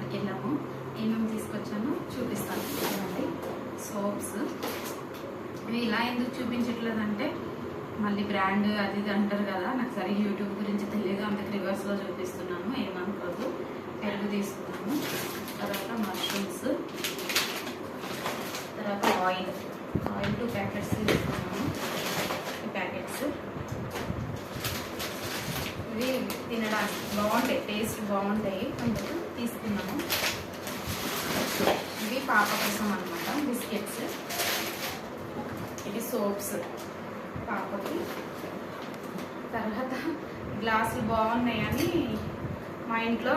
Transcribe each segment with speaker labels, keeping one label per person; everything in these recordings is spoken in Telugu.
Speaker 1: డిమార్ట్కి వెళ్ళాము. ఏమేమి తీసుకొచ్చానో చూపిస్తాను. చూడండి, సోప్స్. ఇవి ఇలా ఎందుకు చూపించట్లేదంటే మళ్ళీ బ్రాండ్ అది ఇది అంటారు కదా, నాకు సరిగ్గా యూట్యూబ్ గురించి తెలియదు, అందుకు రివర్స్లో చూపిస్తున్నాను, ఏమనుకోదు. పెరుగు తీసుకున్నాను, తర్వాత మష్రూమ్స్, తర్వాత ఆయిల్ 2 ప్యాకెట్స్ తీసుకున్నాను. 2 ప్యాకెట్స్ ఇవి తినడానికి బాగుంటాయి, టేస్ట్ బాగుంటాయి, అందుకు తీసుకున్నాము. ఇవి పాప కోసం అనమాట, బిస్కెట్స్. ఇవి సోప్స్ పాపకి. తర్వాత గ్లాసులు బాగున్నాయి అని మా ఇంట్లో,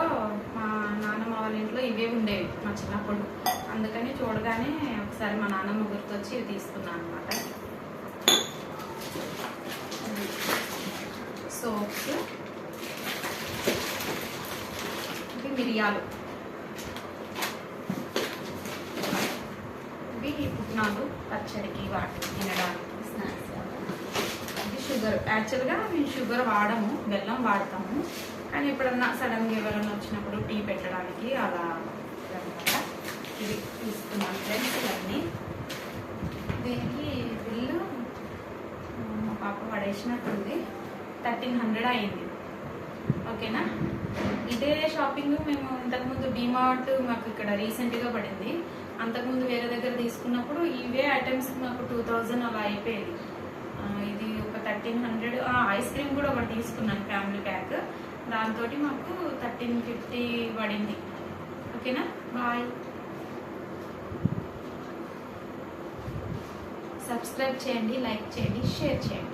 Speaker 1: మా నాన్నమ్మ వాళ్ళ ఇంట్లో ఇవే ఉండేవి మా చిన్నప్పుడు, అందుకని చూడగానే ఒకసారి మా నాన్నమ్మ గుర్తొచ్చి ఇవి తీసుకున్నాను అనమాట. సోప్స్, ఇవి మిరియాలు, ఇవి పుట్నాలు పచ్చడికి వాటికి తినడానికి స్నాక్స్. ఇది షుగర్. యాక్చువల్గా మేము షుగర్ వాడము, బెల్లం వాడతాము, కానీ ఎప్పుడన్నా సడన్గా ఎవరైనా వచ్చినప్పుడు టీ పెట్టడానికి అలా అనమాట. ఇది తీసుకున్నాను ఫ్రెండ్స్. ఇవన్నీ దీనికి బిల్లు మా పాప పడేసినట్టుంది, 1300 అయింది. ఓకేనా. ఇదే షాపింగ్ మేము ఇంతకుముందు డిమార్ట్ మాకు ఇక్కడ రీసెంట్గా పడింది. అంతకుముందు వేరే దగ్గర తీసుకున్నప్పుడు ఇవే ఐటమ్స్ మాకు 2000 అలా అయిపోయేది. ఇది ఒక 1300. ఐస్ క్రీమ్ కూడా ఒకటి తీసుకున్నాను, ఫ్యామిలీ ప్యాక్, దాంతో మాకు 1350 పడింది. ఓకేనా. బాయ్. సబ్స్క్రైబ్ చేయండి, లైక్ చేయండి, షేర్ చేయండి.